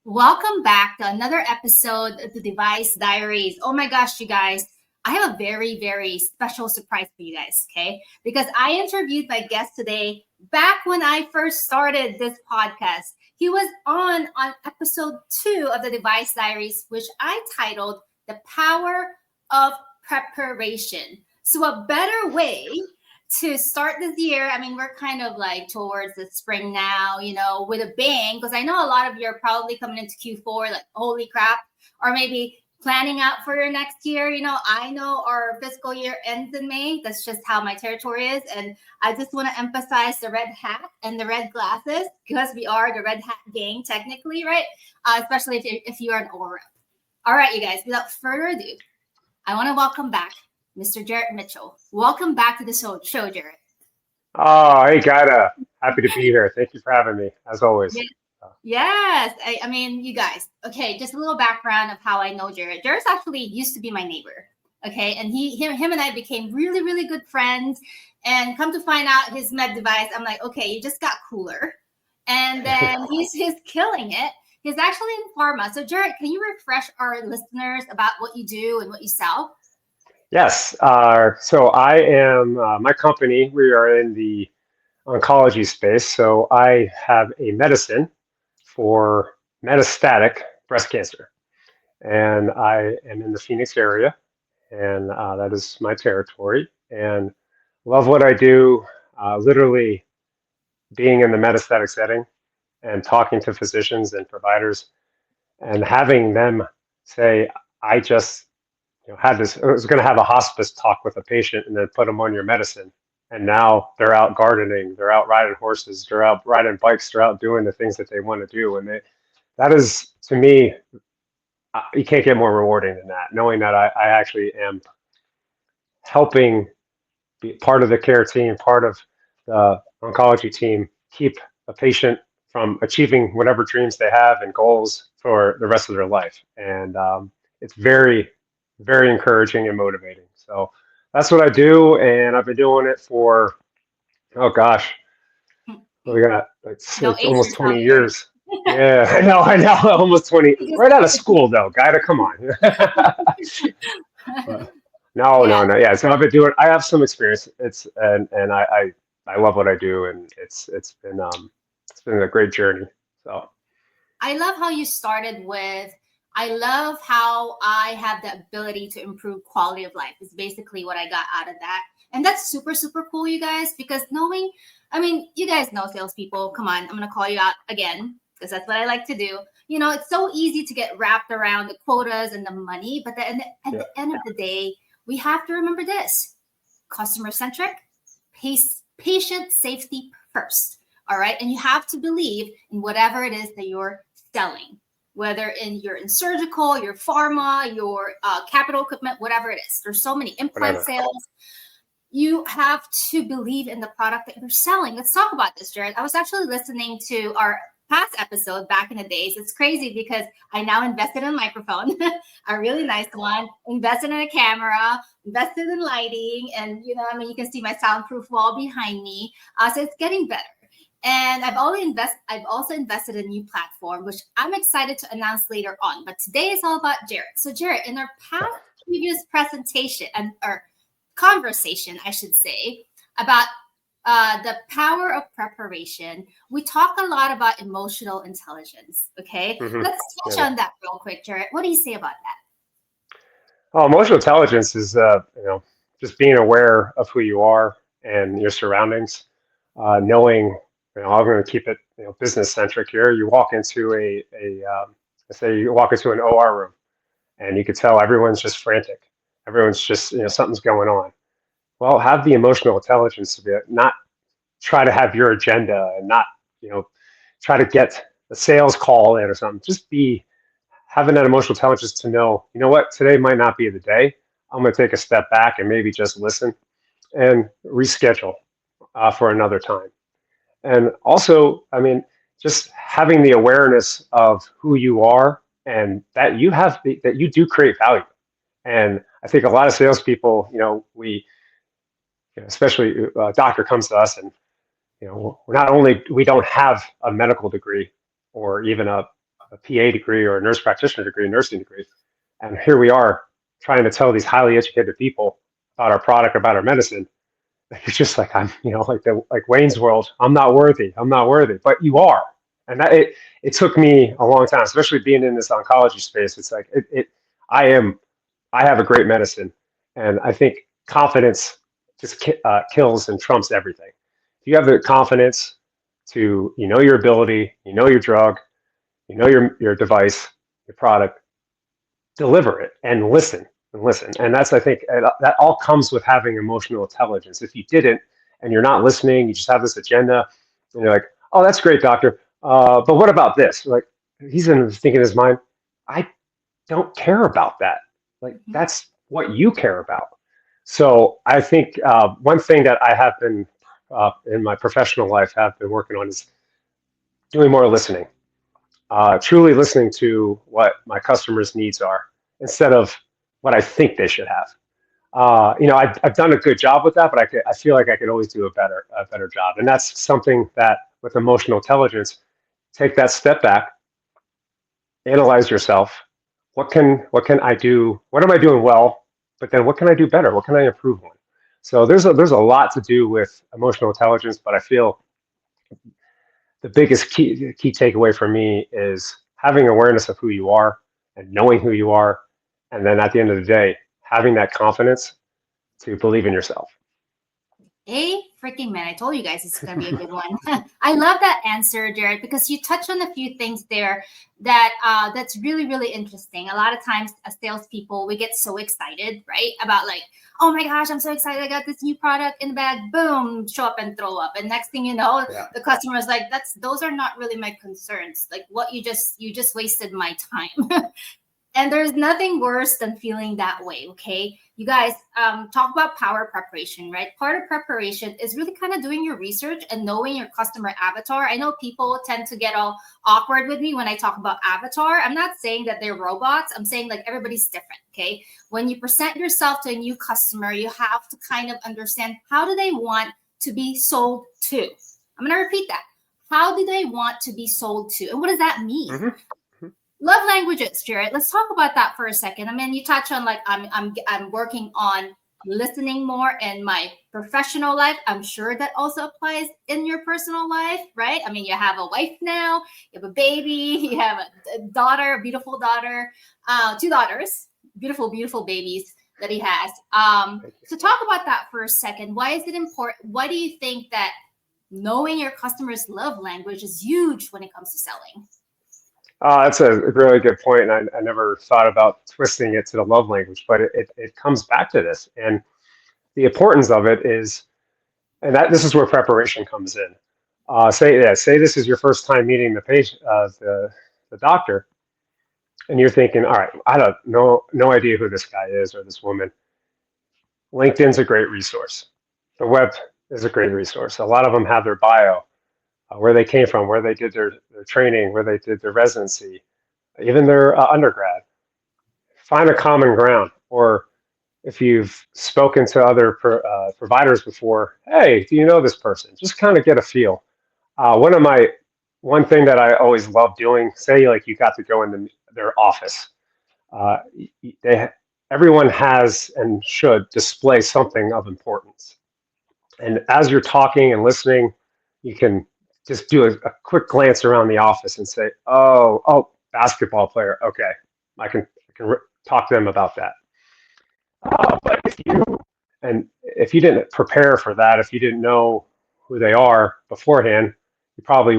Welcome back to another episode of the Diaries. Oh my gosh, you guys, I have a very, very special surprise for you guys, okay? Because I interviewed my guest today back when I first started this podcast. He was on episode 2 of the Diaries, which I titled The Power of Preparation. So a better way to start this year, I mean, we're kind of like towards the spring now, with a bang, because I know a lot of you are probably coming into Q4 like, holy crap, or maybe planning out for your next year. I know our fiscal year ends in May. That's just how my territory is. And I just want to emphasize the red hat and the red glasses because we are the red hat gang, technically, right? Especially if you are an OREP. All right, you guys, without further ado, I want to welcome back Mr. Jarrett Mitchell. Welcome back to the show, Jarrett. Oh, hey, Gaida. Happy to be here. Thank you for having me, as always. Yes. I mean, you guys, okay, just a little background of how I know Jarrett. Jarrett actually used to be my neighbor, okay? And him and I became really, really good friends. And come to find out his med device, I'm like, okay, you just got cooler. And then he's killing it. He's actually in pharma. So, Jarrett, can you refresh our listeners about what you do and what you sell? Yes. So I am, my company, we are in the oncology space. So I have a medicine for metastatic breast cancer. And I am in the Phoenix area, and that is my territory. And love what I do, literally being in the metastatic setting and talking to physicians and providers and having them say, I just had this, I was going to have a hospice talk with a patient and then put them on your medicine. And now they're out gardening, they're out riding horses, they're out riding bikes, they're out doing the things that they want to do. And that is, to me, you can't get more rewarding than that, knowing that I actually am helping be part of the care team, part of the oncology team, keep a patient from achieving whatever dreams they have and goals for the rest of their life. And it's very, very encouraging and motivating. So that's what I do. And I've been doing it for, oh gosh, we got it's almost 20 years. Yeah, I know, almost 20. Right out of school though, Guida, come on. No. Yeah, so I've been doing. I have some experience. And I love what I do, and it's been a great journey. So I love how you started with. I love how I have the ability to improve quality of life. Is basically what I got out of that, and that's super super cool, you guys. Because knowing, I mean, you guys know salespeople. Come on, I'm gonna call you out again because that's what I like to do. It's so easy to get wrapped around the quotas and the money, but at the end of the day, we have to remember this: customer centric, patient safety first. All right. And you have to believe in whatever it is that you're selling, whether you're in surgical, your pharma, your capital equipment, whatever it is. There's so many implant sales. You have to believe in the product that you're selling. Let's talk about this, Jarrett. I was actually listening to our past episode back in the days. It's crazy because I now invested in a microphone, a really nice one, invested in a camera, invested in lighting, and you can see my soundproof wall behind me. So it's getting better. And I've also invested in a new platform, which I'm excited to announce later on. But today is all about Jarrett. So Jarrett, in our previous presentation or conversation, I should say, about the power of preparation, we talk a lot about emotional intelligence. Okay, let's touch on that real quick, Jarrett. What do you say about that? Oh, emotional intelligence is just being aware of who you are and your surroundings, knowing. I'm going to keep it business centric here. You walk into say you walk into an OR room, and you could tell everyone's just frantic. Everyone's just something's going on. Well, have the emotional intelligence to not try to have your agenda and not try to get a sales call in or something. Just be having that emotional intelligence to know what, today might not be the day. I'm going to take a step back and maybe just listen and reschedule for another time. And also, I mean, just having the awareness of who you are and that that you do create value. And I think a lot of salespeople, especially a doctor comes to us and, we don't have a medical degree or even a a PA degree or a nurse practitioner degree, a nursing degree. And here we are trying to tell these highly educated people about our product, about our medicine. It's just like I'm, like Wayne's World. I'm not worthy. I'm not worthy, but you are. And that it took me a long time, especially being in this oncology space. It's like I am. I have a great medicine, and I think confidence just kills and trumps everything. If you have the confidence to, your ability, your drug, your device, your product, deliver it and listen and listen. And that's, I think, that all comes with having emotional intelligence. If you didn't, and you're not listening, you just have this agenda, and you're like, oh, that's great, doctor. But what about this? Like, he's thinking in his mind, I don't care about that. Like, that's what you care about. So I think one thing that I have been in my professional life have been working on is doing more listening. Truly listening to what my customers' needs are instead of what I think they should have. I've done a good job with that, but I feel like I could always do a better job. And that's something that with emotional intelligence, take that step back, analyze yourself. What can I do? What am I doing well? But then what can I do better? What can I improve on? So there's a lot to do with emotional intelligence, but I feel the biggest key takeaway for me is having awareness of who you are and knowing who you are, and then at the end of the day, having that confidence to believe in yourself. Hey, freaking man, I told you guys it's going to be a good one. I love that answer, Jarrett, because you touched on a few things there that that's really, really interesting. A lot of times as salespeople, we get so excited, right? About like, oh my gosh, I'm so excited. I got this new product in the bag. Boom, show up and throw up. And next thing you know, the customer is like, those are not really my concerns. Like what you just wasted my time. And there's nothing worse than feeling that way, okay? You guys talk about power preparation, right? Part of preparation is really kind of doing your research and knowing your customer avatar. I know people tend to get all awkward with me when I talk about avatar. I'm not saying that they're robots. I'm saying like everybody's different, okay? When you present yourself to a new customer, you have to kind of understand how do they want to be sold to? I'm going to repeat that. How do they want to be sold to? And what does that mean? Mm-hmm. Love languages, Jarrett. Let's talk about that for a second. I mean, you touch on like I'm working on listening more in my professional life. I'm sure that also applies in your personal life, right? I mean, you have a wife now, you have a baby, you have a daughter, a beautiful daughter, 2 daughters, beautiful, beautiful babies that he has. So talk about that for a second. Why is it important? Why do you think that knowing your customer's love language is huge when it comes to selling? That's a really good point, and I never thought about twisting it to the love language, but it comes back to this, and the importance of it is, and this is where preparation comes in. Say this is your first time meeting the patient, the doctor, and you're thinking, all right, I don't know, no idea who this guy is or this woman. LinkedIn's a great resource. The web is a great resource. A lot of them have their bio. Where they came from, where they did their training, where they did their residency, even their undergrad. Find a common ground. Or if you've spoken to other providers before, hey, do you know this person? Just kind of get a feel. One thing that I always love doing, say like you got to go in their office. Everyone has and should display something of importance. And as you're talking and listening, you can just do a quick glance around the office and say, oh, basketball player. Okay, I can talk to them about that. But if you didn't prepare for that, if you didn't know who they are beforehand, you probably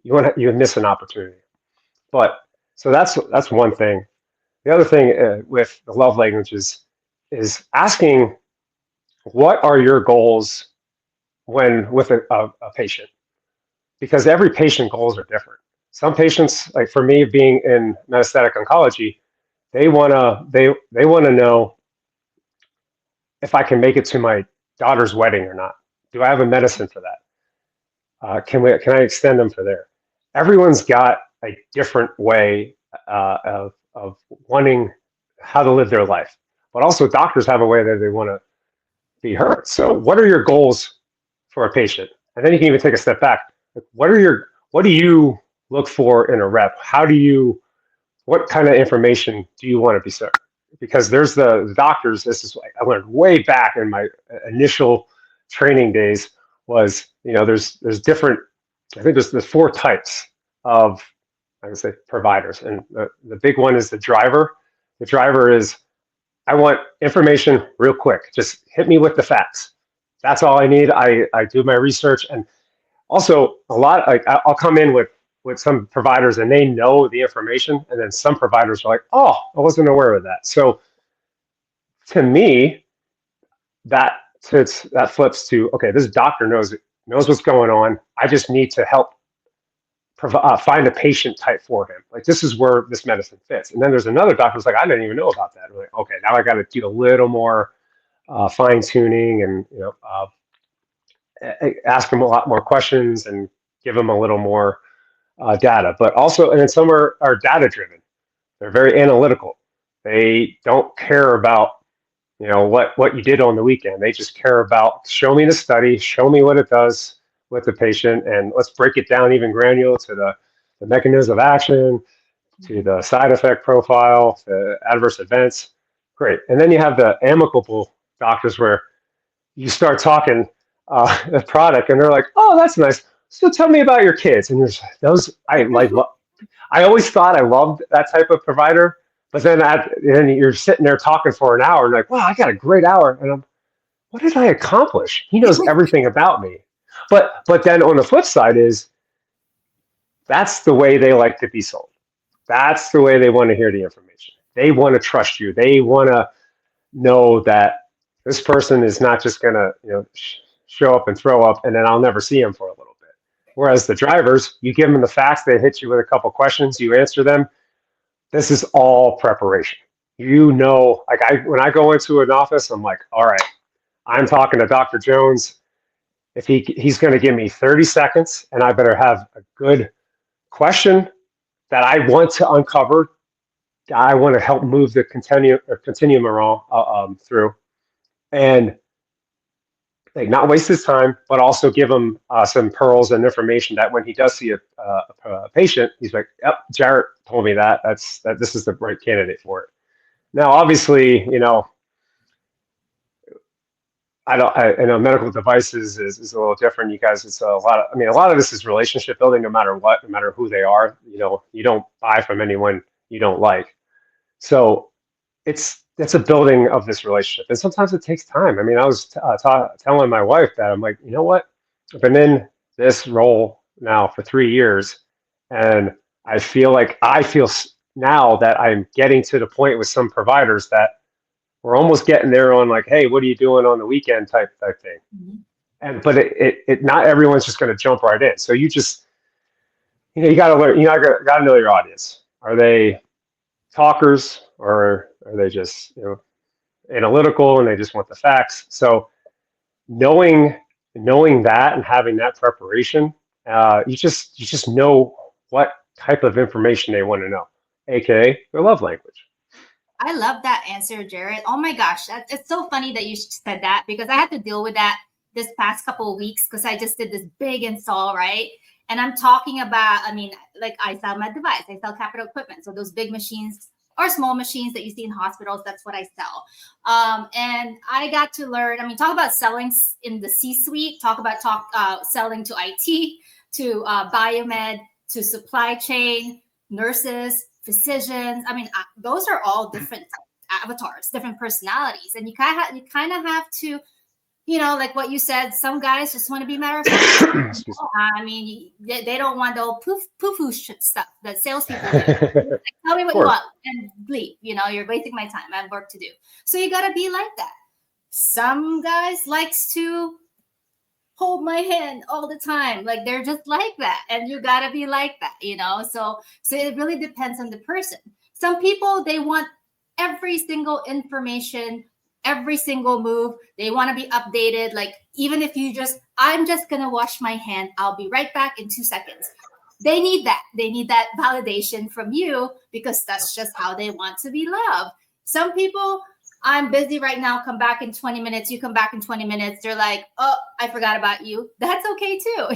you miss an opportunity. But so that's one thing. The other thing with the love languages is asking, what are your goals when with a patient, because every patient goals are different. Some patients, like for me being in metastatic oncology, they wanna know if I can make it to my daughter's wedding or not. Do I have a medicine for that? Can I extend them for there? Everyone's got a different way of wanting how to live their life, but also doctors have a way that they want to be heard. So what are your goals for a patient? And then you can even take a step back. What do you look for in a rep? What kind of information do you want to be serving? Because there's the doctors, this is like I learned way back in my initial training days was, there's different, I think there's 4 types of, I would say, providers. And the big one is the driver. The driver is, I want information real quick. Just hit me with the facts. That's all I need. I do my research. And also a lot, like I'll come in with some providers and they know the information. And then some providers are like, oh, I wasn't aware of that. So to me, that flips to, okay, this doctor knows what's going on. I just need to help find a patient type for him. Like, this is where this medicine fits. And then there's another doctor who's like, I didn't even know about that. I'm like, okay, now I got to do a little more fine tuning and, ask him a lot more questions and give him a little more data. But also, and then some are data driven. They're very analytical. They don't care about, what you did on the weekend. They just care about, show me the study, show me what it does with the patient, and let's break it down even granular to the mechanism of action, to the side effect profile, the adverse events. Great. And then you have the amicable doctors where you start talking the product and they're like, oh, that's nice. So tell me about your kids. And there's those, I always thought I loved that type of provider. But then you're sitting there talking for an hour and like, wow, I got a great hour. And what did I accomplish? He knows everything about me. But then on the flip side is, that's the way they like to be sold. That's the way they want to hear the information. They want to trust you. They want to know that this person is not just going to, show up and throw up and then I'll never see him for a little bit. Whereas the drivers, you give them the facts, they hit you with a couple questions, you answer them. This is all preparation. Like when I go into an office, I'm like, all right, I'm talking to Dr. Jones. If he's going to give me 30 seconds and I better have a good question that I want to uncover. I want to help move the continuum around, through, and like not waste his time, but also give him some pearls and information that when he does see a patient, he's like, yep, Jarrett told me that this is the right candidate for it. Now, obviously, I know medical devices is a little different. You guys, it's a lot of this is relationship building, no matter what, no matter who they are. You don't buy from anyone you don't like. So it's a building of this relationship, and sometimes it takes time. I mean, I was telling my wife that I'm like, you know what? I've been in this role now for 3 years, and I feel now that I'm getting to the point with some providers that we're almost getting there on like, hey, what are you doing on the weekend type thing. Mm-hmm. But it not everyone's just going to jump right in. So you just, you got to learn. Got to know your audience. Are they talkers, or are they just analytical and they just want the facts? So knowing that and having that preparation, you just know what type of information they want to know, aka their love language. I love that answer, Jarrett. Oh my gosh, it's so funny that you said that, because I had to deal with that this past couple of weeks because I just did this big install, right? And I'm talking about, like I sell my device, I sell capital equipment. So those big machines or small machines that you see in hospitals, that's what I sell. And I got to learn, talk about selling in the C-suite, talk about selling to IT, to biomed, to supply chain, nurses, physicians. Those are all different avatars, different personalities. And you kind of have to, like what you said, some guys just want to be matter of fact. They don't want the poo-poo stuff that salespeople do. Like, tell me what you want and leave. You're wasting my time. I have work to do. So you got to be like that. Some guys likes to hold my hand all the time. Like, they're just like that. And you got to be like that, So it really depends on the person. Some people, they want every single information, every single move. They want to be updated. Like, even if I'm just going to wash my hand, I'll be right back in 2 seconds. They need that. They need that validation from you because that's just how they want to be loved. Some people, I'm busy right now, come back in 20 minutes, you come back in 20 minutes, they're like, oh, I forgot about you. That's okay too,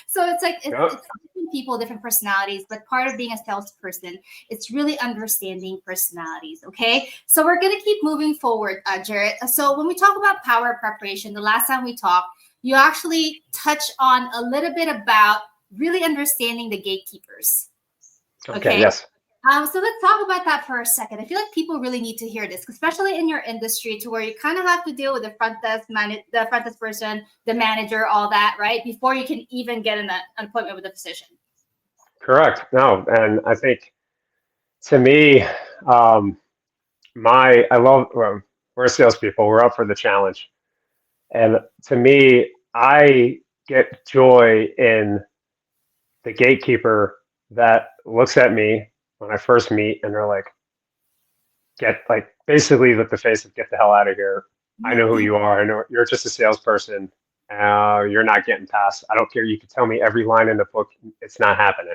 So it's like Yep. it's different people, different personalities, but part of being a salesperson, it's really understanding personalities. Okay, so we're gonna keep moving forward, Jarrett. So when we talk about power preparation, the last time we talked, you actually touched on a little bit about really understanding the gatekeepers. Okay. Okay. Yes. So let's talk about that for a second. I feel like people really need to hear this, especially in your industry, to where you kind of have to deal with the the front desk person, the manager, all that, right? Before you can even get an appointment with a physician. Correct. No, and I think to me, um, I love, well, we're salespeople. We're up for the challenge. And to me, I get joy in the gatekeeper that looks at me when I first meet and they're like, get like basically with the face of get the hell out of here. I know who you are. I know you're just a salesperson. You're not getting past. I don't care. You can tell me every line in the book. It's not happening.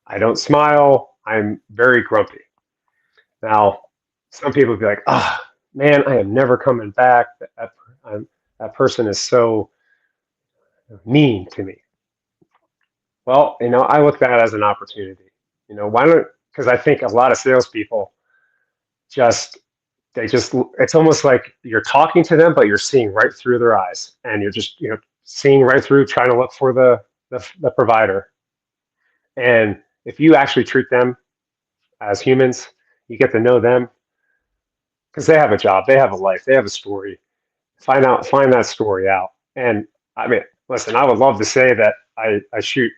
I don't smile. I'm very grumpy. Now, some people would be like, "Ah, oh, man, I am never coming back. That person is so mean to me." Well, I look at that as an opportunity. Why don't? Because I think a lot of salespeople just it's almost like you're talking to them, but you're seeing right through their eyes, and you're just seeing right through, trying to look for the provider. And if you actually treat them as humans, you get to know them because they have a job, they have a life, they have a story. Find that story out. And I mean, listen, I would love to say that I shoot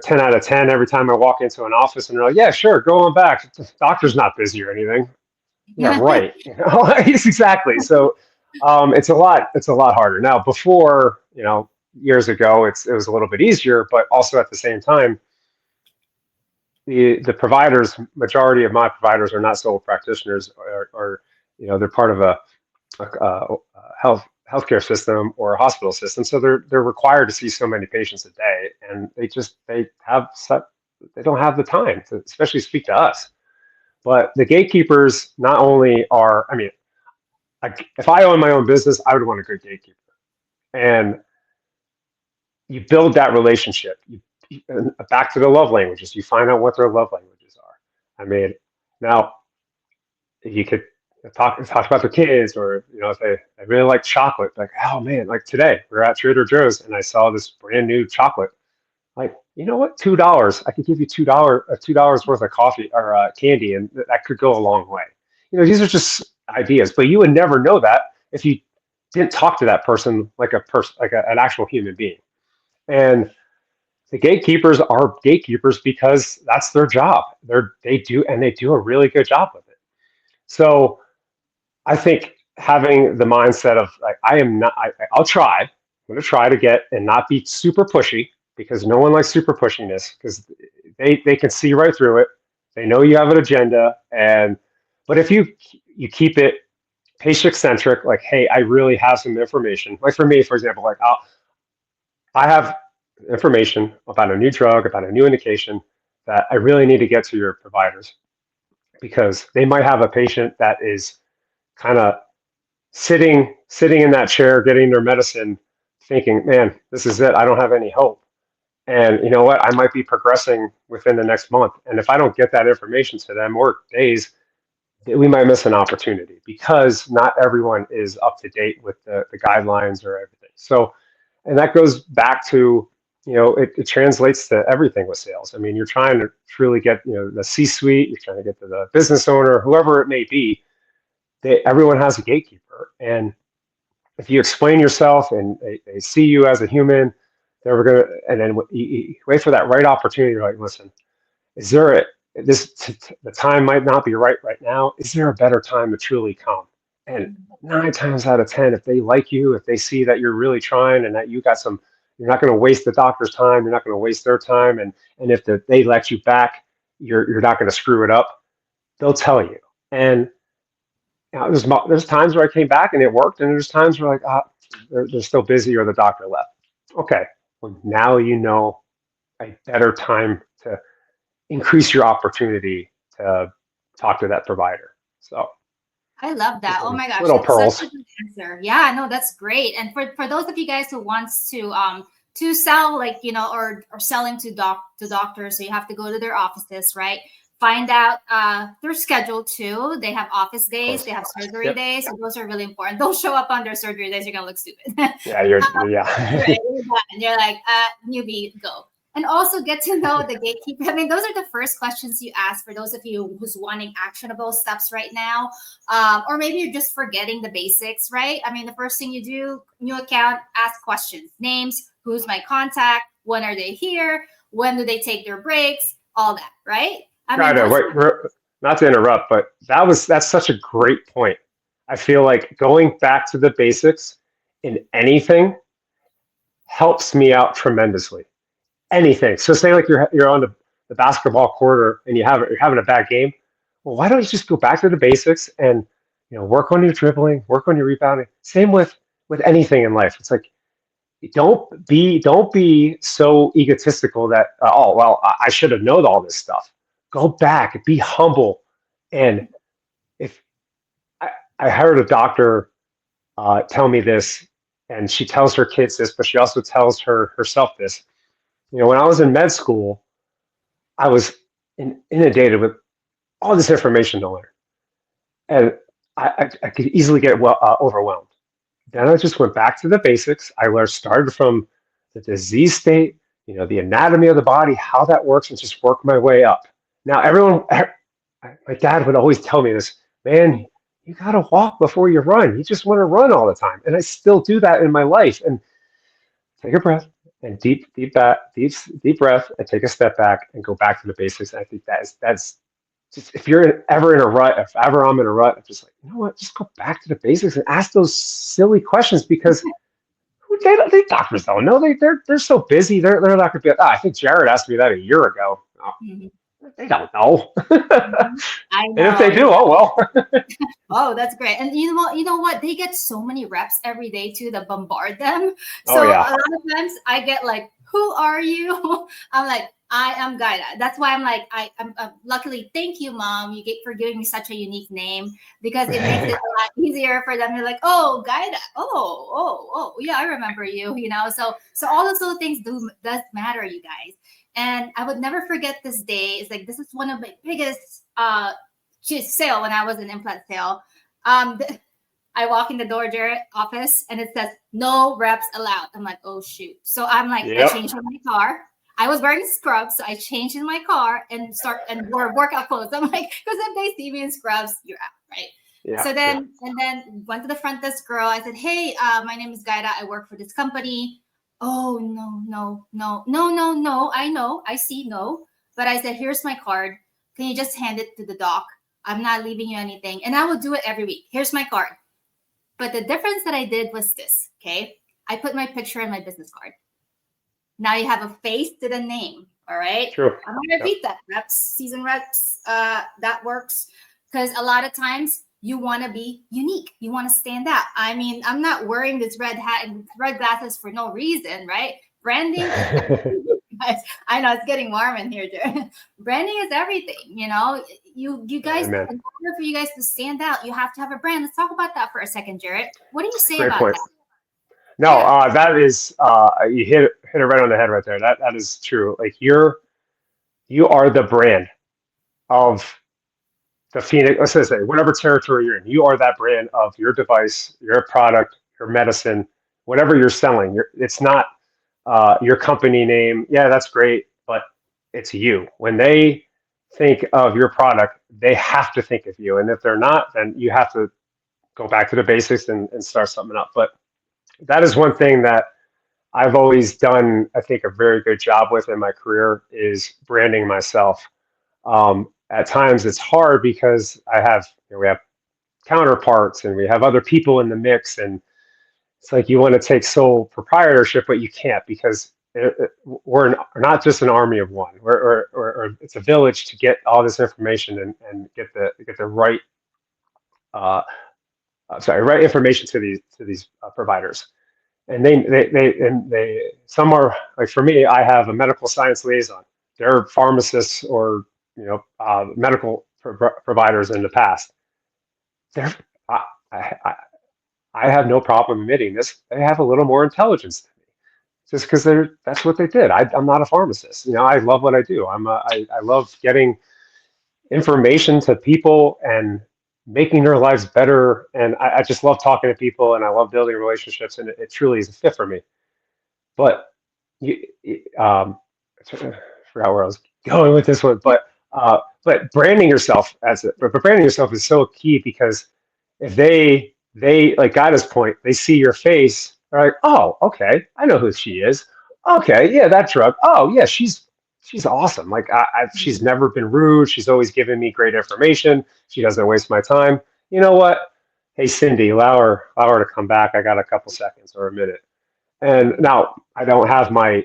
10 out of 10 every time I walk into an office, and they're like, yeah, sure, go on back. The doctor's not busy or anything. Yeah, right. Yes, exactly. So it's a lot harder now. Before, years ago, it was a little bit easier, but also at the same time, the providers, majority of my providers are not solo practitioners, or they're part of a healthcare system or a hospital system, so they're required to see so many patients a day, and they don't have the time to especially speak to us. But the gatekeepers not only are, I mean, if I own my own business, I would want a good gatekeeper. And you build that relationship. Back to the love languages, you find out what their love languages are. I mean, now you could talk about their kids, or if they really like chocolate, like, oh man, like today we're at Trader Joe's and I saw this brand new chocolate. Like, you know what, $2, I could give you $2 worth of coffee or candy, and that could go a long way. These are just ideas, but you would never know that if you didn't talk to that person like an actual human being. And the gatekeepers are gatekeepers because that's their job. They do a really good job with it. So I think having the mindset of like, I am not, I'll try. I'm going to try to get and not be super pushy, because no one likes super pushiness, because they can see right through it. They know you have an agenda. But if you keep it patient centric, like, hey, I really have some information. Like for me, for example, like I have information about a new drug, about a new indication that I really need to get to your providers, because they might have a patient that is kind of sitting in that chair getting their medicine, thinking, man, this is it, I don't have any hope. And you know what, I might be progressing within the next month, and if I don't get that information to them, or days, we might miss an opportunity, because not everyone is up to date with the guidelines or everything. So, and that goes back to, it translates to everything with sales. I mean, you're trying to truly get, the C-suite, you're trying to get to the business owner, whoever it may be. Everyone has a gatekeeper. And if you explain yourself and they see you as a human, they're going to, and then you wait for that right opportunity. You're like, listen, is there the time might not be right now. Is there a better time to truly come? And 9 times out of 10, if they like you, if they see that you're really trying and that you're not going to waste the doctor's time, you're not going to waste their time, and if they let you back, you're not going to screw it up. They'll tell you. And there's times where I came back and it worked, and there's times where like, they're still busy or the doctor left. Okay, well now you know a better time to increase your opportunity to talk to that provider. So I love that. Oh my gosh, Little that's such a pearls. good answer. Yeah, no, that's great. And for those of you guys who wants to sell, like, or selling to doctors, so you have to go to their offices, right? Find out their schedule too. They have office Of days, they course. have surgery Yep. days, so those are really important. Don't show up on their surgery days, you're gonna look stupid. Yeah, Right, yeah. you're done. You're like, newbie, go. And also get to know the gatekeeper. I mean, those are the first questions you ask for those of you who's wanting actionable steps right now. Or maybe you're just forgetting the basics, right? I mean, the first thing you do, new account, ask questions, names, who's my contact, when are they here, when do they take their breaks, all that, right? I mean, Ryder, those. not to interrupt, but that's such a great point. I feel like going back to the basics in anything helps me out tremendously. Anything. So say like you're on the basketball court and you're having a bad game. Well, why don't you just go back to the basics and work on your dribbling, work on your rebounding. Same with anything in life. It's like don't be so egotistical that oh well I should have known all this stuff. Go back, be humble, and if I heard a doctor tell me this, and she tells her kids this, but she also tells herself this. When I was in med school, I was inundated with all this information to learn, and I could easily get overwhelmed. Then I just went back to the basics. I learned started from the disease state, the anatomy of the body, how that works, and just work my way up. Now, my dad would always tell me this, man, you got to walk before you run. You just want to run all the time. And I still do that in my life. And take a breath and deep breath and take a step back and go back to the basics. And I think that's just, if you're ever in a rut, if ever I'm in a rut, I'm just like, you know what, just go back to the basics and ask those silly questions because doctors don't know. They're so busy. They're not going to be like, I think Jarrett asked me that a year ago. Oh, Mhm. they don't know. Mhm. I And if they know. do, oh well. Oh, that's great. And you know what? They get so many reps every day too that bombard them. Oh So a yeah. lot of times I get like, "Who are you?" I'm like, "I am Gaida." That's why I'm like, I'm luckily, thank you, mom, for giving me such a unique name because it makes it a lot easier for them to like, "Oh, Gaida. Oh, yeah, I remember you." So all of those things does matter, you guys. And I would never forget this day. It's like this is one of my biggest sale when I was in implant sale. Um, I walk in the door, Jarrett office, and it says no reps allowed. I'm like, oh shoot. So I'm like, I Yep. changed in my car. I was wearing scrubs, so I changed in my car and wore workout clothes. I'm like, because if they see me in scrubs, you're out, right? Yeah. So then went to the front desk girl. I said, hey, my name is Gaida. I work for this company. Oh no. I know. I see no. But I said, here's my card. Can you just hand it to the doc? I'm not leaving you anything. And I will do it every week. Here's my card. But the difference that I did was this, okay? I put my picture in my business card. Now you have a face to the name, all right? True. I'm going to repeat that. Season reps, that works. Because a lot of times you want to be unique. You want to stand out. I mean, I'm not wearing this red hat and red glasses for no reason, right? Branding is guys. I know it's getting warm in here, Jared. Branding is everything. You guys, in Amen. order for you guys to stand out, you have to have a brand. Let's talk about that for a second, Jarrett. What do you say Great about point. that? No, Yeah. that is you hit it right on the head right there. That is true. Like you are the brand of the Phoenix. Let's just say whatever territory you're in, you are that brand of your device, your product, your medicine, whatever you're selling. It's not your company name. Yeah, that's great, but it's you. When they think of your product, they have to think of you. And if they're not, then you have to go back to the basics and start something up. But that is one thing that I've always done, I think, a very good job with in my career is branding myself. At times it's hard because we have counterparts and we have other people in the mix, and it's like you want to take sole proprietorship, but you can't because we're not just an army of one. Or it's a village to get all this information and get the right uh, right information to these providers. And they some are like for me, I have a medical science liaison. They're pharmacists or medical providers in the past. They're I, I, I have no problem admitting this. They have a little more intelligence than me, just because that's what they did. I'm not a pharmacist. I love what I do. I love getting information to people and making their lives better. And I just love talking to people, and I love building relationships, and it truly is a fit for me. But I forgot where I was going with this one, but branding yourself but branding yourself is so key, because if they like Guida's point, they see your face, they're like, oh, okay, I know who she is. Okay, yeah, that drug. Oh, yeah, she's awesome. Like she's never been rude. She's always given me great information. She doesn't waste my time. You know what? Hey, Cindy, allow her to come back. I got a couple seconds or a minute. And now I don't have my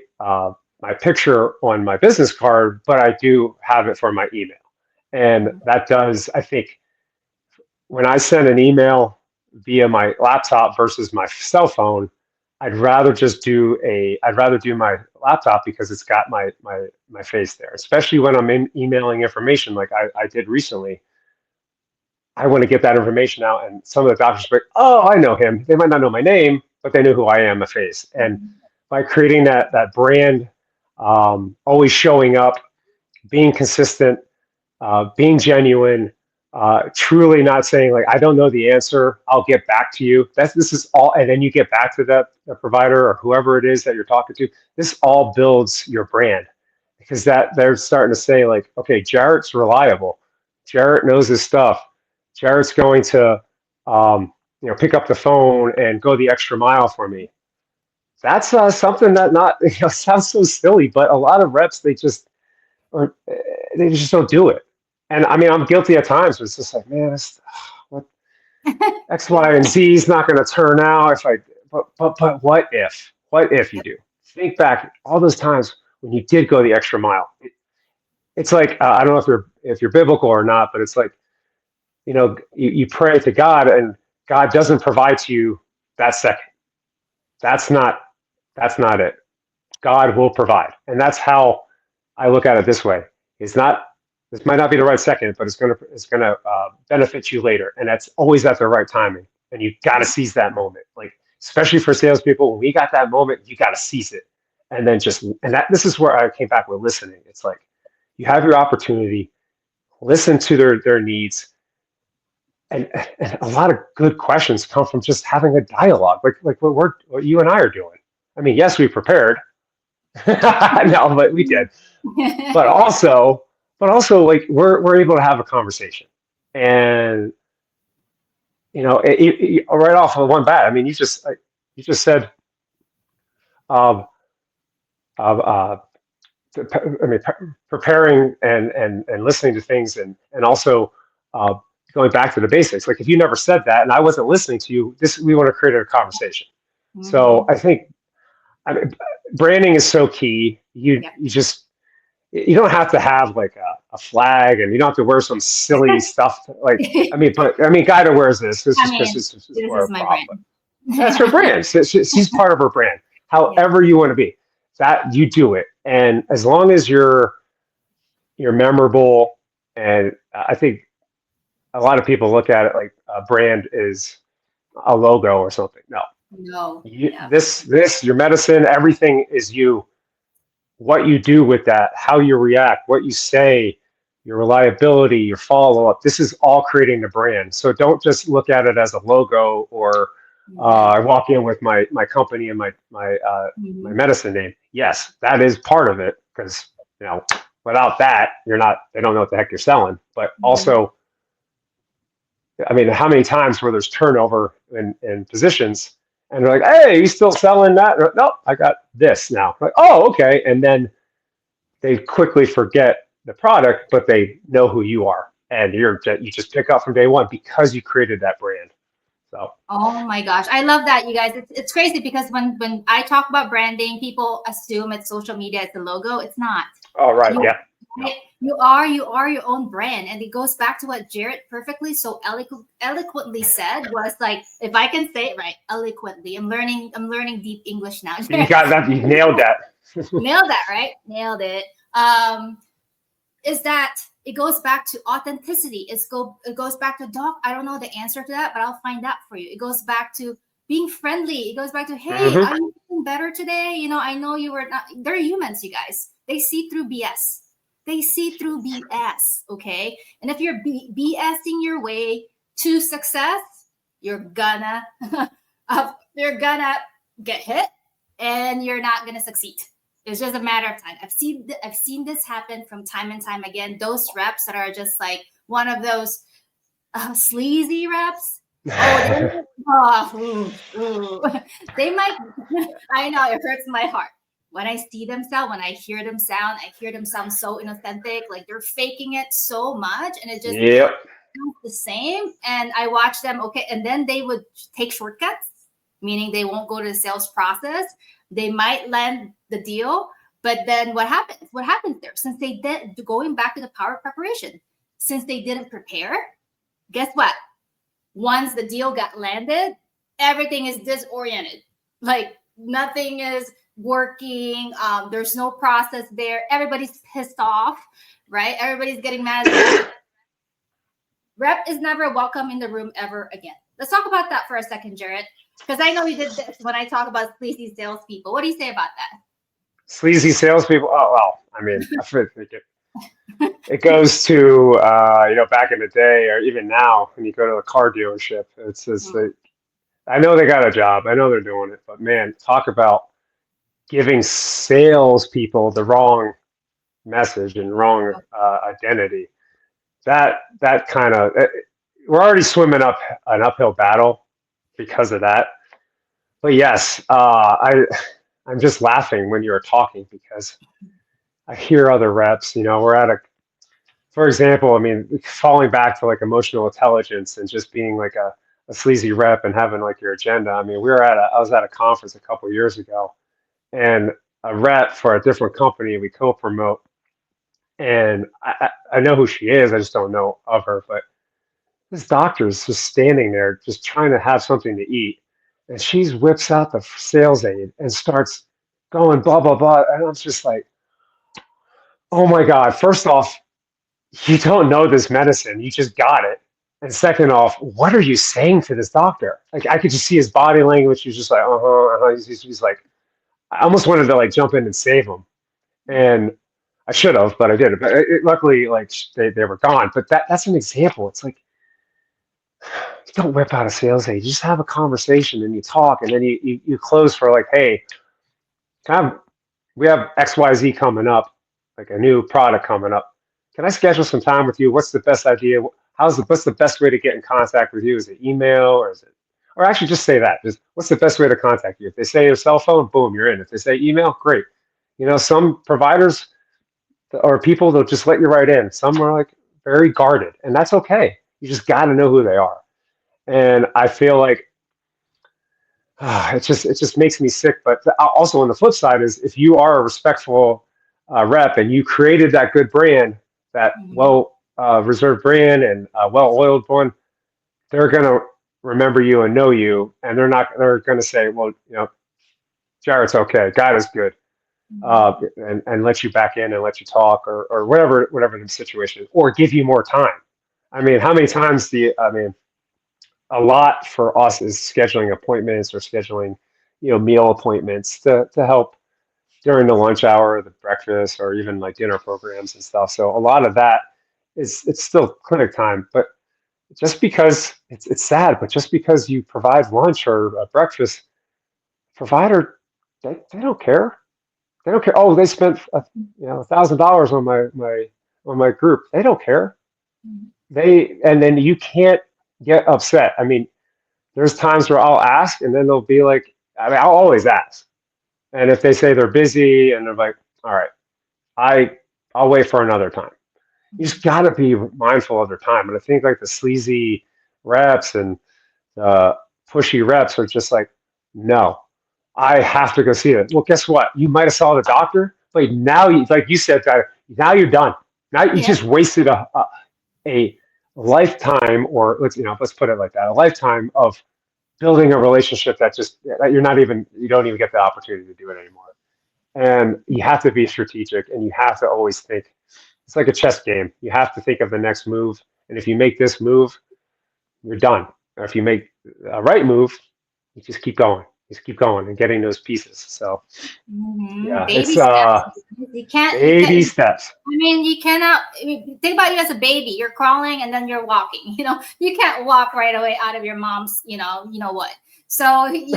picture on my business card, but I do have it for my email. And that does, I think, when I send an email via my laptop versus my cell phone, I'd rather do my laptop, because it's got my face there, especially when I'm emailing information like I did recently. I want to get that information out, and some of the doctors are like, oh, I know him. They might not know my name, but they know who I am, a face. And by creating that brand, always showing up, being consistent, being genuine, truly not saying like, I don't know the answer, I'll get back to you. This is all, and then you get back to the provider or whoever it is that you're talking to. This all builds your brand, because that they're starting to say like, okay, Jarrett's reliable. Jarrett knows his stuff. Jarrett's going to, pick up the phone and go the extra mile for me. That's something that not sounds so silly, but a lot of reps or they just don't do it. And I mean, I'm guilty at times. But it's just like, man, what X, Y, and Z is not going to turn out if I. But what if? What if you do? Think back all those times when you did go the extra mile. It's like I don't know if you're biblical or not, but it's like, you pray to God, and God doesn't provide to you that second. That's not it. God will provide, and that's how I look at it this way. It's not. This might not be the right second, but it's gonna benefit you later, and that's always at the right timing. And you got to seize that moment. Like, especially for salespeople, when we got that moment, you got to seize it, and then this is where I came back with listening. It's like you have your opportunity, listen to their needs, and a lot of good questions come from just having a dialogue, like what you and I are doing. I mean, yes, we prepared. No, but we did. But also like we're able to have a conversation, and right off of one bat. I mean, you just said, um, uh, I mean, preparing and listening to things, and also going back to the basics. Like, if you never said that and I wasn't listening to you, we want to create a conversation. So I think, branding is so key. You don't have to have like a flag, and you don't have to wear some silly stuff. Like, Guida wears this. This is my brand. That's her brand. She's part of her brand. However you want to be, that you do it, and as long as you're memorable. And I think a lot of people look at it like a brand is a logo or something. No. This your medicine. Everything is you. What you do with that, how you react, what you say, your reliability, your follow-up. This is all creating the brand. So don't just look at it as a logo, or I walk in with my company and my medicine name. Yes, that is part of it, because without that, they don't know what the heck you're selling. But also, I mean, how many times where there's turnover in positions, and they're like, hey, you still selling that? Nope, I got this now. Like, oh, okay. And then they quickly forget the product, but they know who you are. And you just pick up from day one because you created that brand. So. Oh my gosh. I love that, you guys. It's crazy, because when I talk about branding, people assume it's social media, it's the logo. It's not. Oh, right. Yeah. You are your own brand, and it goes back to what Jarrett perfectly so eloquently said, was like, if I can say it right, eloquently. I'm learning deep English now. You got that. You nailed that. Nailed that, right? Nailed it. Is that It goes back to authenticity. It goes back to, doc, I don't know the answer to that, but I'll find out for you. It goes back to being friendly. It goes back to, hey, Mm-hmm. are you feeling better today? You know, I know you were not. They're humans, you guys. They see through BS. They see through BS, okay? And if you're BSing your way to success, you're gonna get hit, and you're not gonna succeed. It's just a matter of time. I've seen this happen from time and time again. Those reps that are just like one of those sleazy reps. They might. I know it hurts my heart when I see them sound. When I hear them sound, so inauthentic. Like they're faking it so much, and it just Yep. sounds the same. And I watch them. Okay, and then they would take shortcuts, meaning they won't go to the sales process. They might land the deal, but then what happens? What happens there? Since they did, going back to the power of preparation, since they didn't prepare, guess what? Once the deal got landed, everything is disoriented. Like nothing is working. There's no process there. Everybody's pissed off, right? Everybody's getting mad at them. Rep is never welcome in the room ever again. Let's talk about that for a second, Jarrett, because I know you did this when I talk about sleazy salespeople. What do you say about that? Sleazy salespeople. Oh well, I mean, I think it goes to back in the day or even now when you go to a car dealership, it's just I know they got a job, I know they're doing it, but man, talk about giving salespeople the wrong message and wrong identity. That kind of we're already swimming up an uphill battle because of that. But yes, I'm just laughing when you were talking because I hear other reps. We're at for example, I mean, falling back to like emotional intelligence and just being like a sleazy rep and having like your agenda. I mean, I was at a conference a couple of years ago, and a rep for a different company we co-promote, and I know who she is. I just don't know of her, but this doctor is just standing there, just trying to have something to eat, and she whips out the sales aid and starts going blah blah blah, and I'm just like, oh my god! First off, you don't know this medicine, you just got it. And second off, what are you saying to this doctor? Like I could just see his body language. He's just like, uh-huh. He's like, I almost wanted to like jump in and save him. And I should have, but I didn't. But luckily, like they were gone. But that's an example. It's like, you don't whip out a sales aid. You just have a conversation and you talk, and then you close for like, hey, we have XYZ coming up, like a new product coming up. Can I schedule some time with you? What's the best idea? What's the best way to get in contact with you? Is it email or actually just say that? Just what's the best way to contact you? If they say your cell phone, boom, you're in. If they say email, great. Some providers or people, they'll just let you right in. Some are like very guarded, and that's okay. You just got to know who they are. And I feel like it just makes me sick. But also on the flip side is if you are a respectful rep and you created that good brand, that well reserved brand and well oiled one, they're gonna remember you and know you, and they're gonna say, well, Jarrett's okay, God is good, and let you back in and let you talk or whatever the situation is, or give you more time. I mean, how many times a lot for us is scheduling appointments or scheduling, meal appointments to help during the lunch hour, the breakfast, or even like dinner programs and stuff. So a lot of that it's still clinic time, but just because it's sad, but just because you provide lunch or breakfast, provider they don't care. They don't care. Oh, they spent $1,000 on my group. They don't care. And then you can't get upset. I mean, there's times where I'll ask, and then they'll be like, I mean, I'll always ask. And if they say they're busy, and they're like, all right, I'll wait for another time. You just got to be mindful of their time. And I think like the sleazy reps and pushy reps are just like, no, I have to go see it. Well, guess what? You might have saw the doctor, but now like you said, now you're done. Now you just wasted a lifetime, or let's put it like that, a lifetime of building a relationship that you don't even get the opportunity to do it anymore. And you have to be strategic, and you have to always think it's like a chess game. You have to think of the next move, and if you make this move, you're done. Or if you make a right move, you just keep going and getting those pieces. So yeah, Baby it's steps. You can't. You baby can. steps. I mean, you cannot. I mean, think about you as a baby. You're crawling and then you're walking. You can't walk right away out of your mom's. You know what. So you.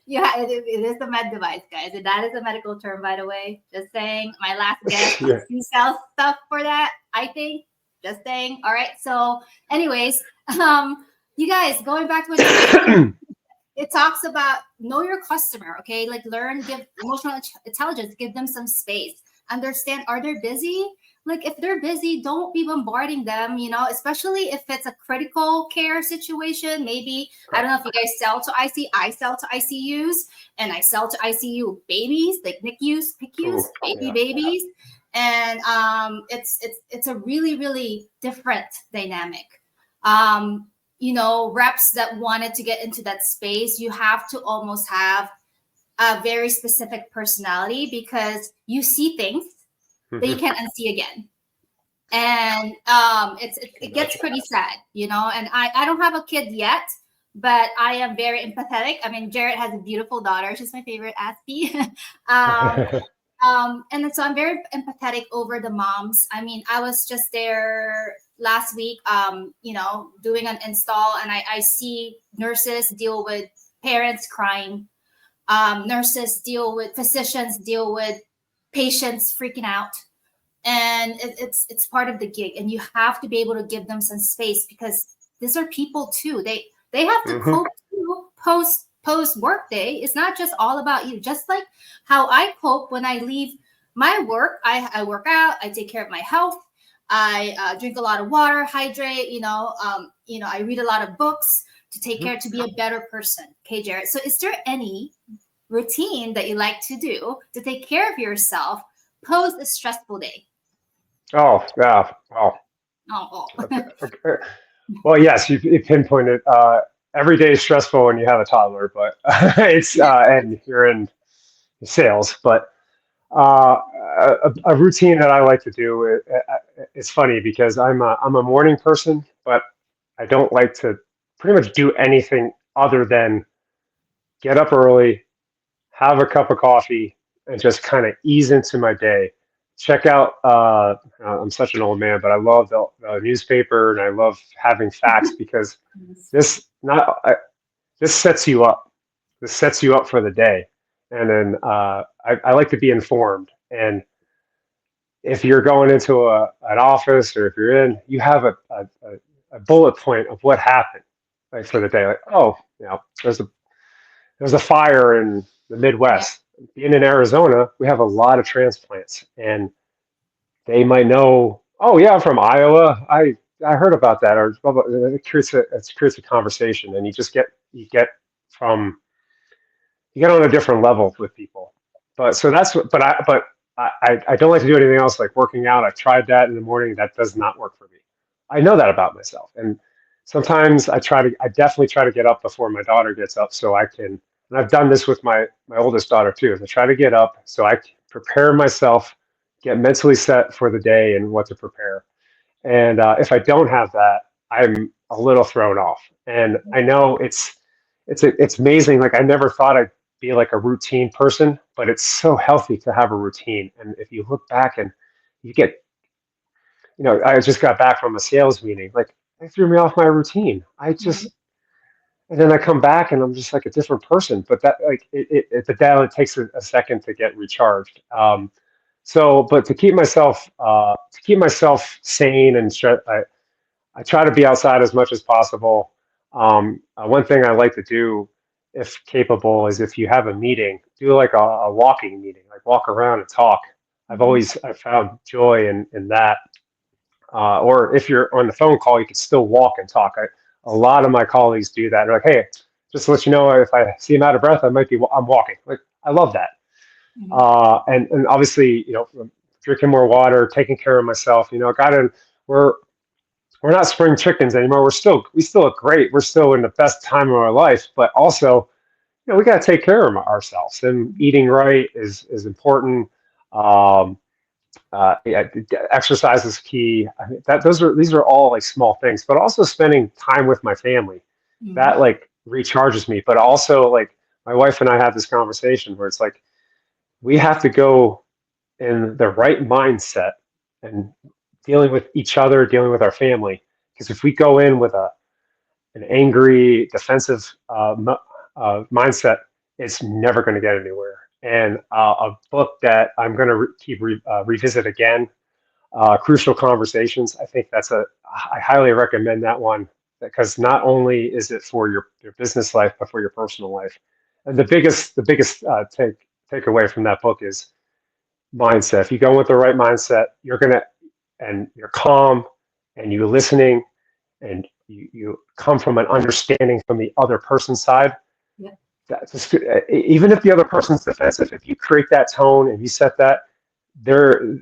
Yeah, it is the med device, guys. And that is a medical term, by the way. Just saying. My last guess on Yeah. C-cell stuff for that, I think. Just saying. All right. So, anyways, you guys, going back to what you said, it talks about know your customer, okay? Like learn, give emotional intelligence, give them some space. Understand, are they busy? Like if they're busy, don't be bombarding them, especially if it's a critical care situation. Maybe, I don't know if you guys sell to IC, I sell to ICUs, and I sell to ICU babies, like NICUs, PICUs, Ooh, baby yeah. babies. And it's a really, really different dynamic. Reps that wanted to get into that space, you have to almost have a very specific personality because you see things that you can't unsee again. And it gets pretty sad, and I don't have a kid yet, but I am very empathetic. I mean, Jarrett has a beautiful daughter. She's my favorite Aspie. um, and then, so I'm very empathetic over the moms. I mean, I was just there last week, doing an install, and I see nurses deal with parents crying. Physicians deal with patients freaking out. And it's part of the gig. And you have to be able to give them some space because these are people too. They have to cope too post work day. It's not just all about you. Just like how I cope when I leave my work, I work out, I take care of my health, I drink a lot of water, hydrate, I read a lot of books to take care to be a better person. Okay, Jarrett. So is there any routine that you like to do to take care of yourself post a stressful day? Oh, yeah. Well, Oh. okay. Well, yes, you pinpointed. Every day is stressful when you have a toddler, but it's and you're in sales. But a routine that I like to do. It's funny because I'm a morning person, but I don't like to pretty much do anything other than get up early, have a cup of coffee, and just kind of ease into my day. Check out. I'm such an old man, but I love the newspaper and I love having facts because this not this sets you up. This sets you up for the day, and then I like to be informed. And if you're going into an office or if you're in, you have a bullet point of what happened, like for the day. Like, oh, there's a fire in the Yeah. Midwest. Being in Arizona, we have a lot of transplants, and they might know. Oh yeah, I'm from Iowa. I heard about that, or blah, blah. It creates a conversation, and from you get on a different level with people. But so that's what. But I don't like to do anything else like working out. I've tried that in the morning. That does not work for me. I know that about myself, and sometimes I definitely try to get up before my daughter gets up so I can. And I've done this with my oldest daughter too. Is I try to get up so I can prepare myself, get mentally set for the day and what to prepare. And if I don't have that, I'm a little thrown off. And I know it's amazing. Like I never thought I'd be like a routine person, but it's so healthy to have a routine. And if you look back and you get, I just got back from a sales meeting. Like they threw me off my routine. And then I come back and I'm just like a different person. But that like but that it takes a second to get recharged. But to keep myself sane and I try to be outside as much as possible. One thing I like to do, if capable, is if you have a meeting, do like a walking meeting, like walk around and talk. Mhm. I've found joy in that. Or if you're on the phone call, you can still walk and talk. A lot of my colleagues do that. They're like, hey, just to let you know, if I see I'm out of breath, I'm walking. Like I love that. Mhm. And obviously, drinking more water, taking care of myself. We're we're not spring chickens anymore. We still look great. We're still in the best time of our life, but also, we got to take care of ourselves. And eating right is important. Um, Yeah, exercise is key. I mean, these are all like small things, but also spending time with my family Mhm. that like recharges me. But also like my wife and I have this conversation where it's like we have to go in the right mindset and dealing with each other, dealing with our family. Because if we go in with an angry, defensive mindset, it's never going to get anywhere. And a book that I'm going to revisit again, Crucial Conversations. I think I highly recommend that one because not only is it for your business life, but for your personal life. And the biggest takeaway from that book is mindset. If you go with the right mindset, and you're calm and you're listening and you come from an understanding from the other person's side. Yeah. That's just, even if the other person's defensive, if you create that tone and you set that, they're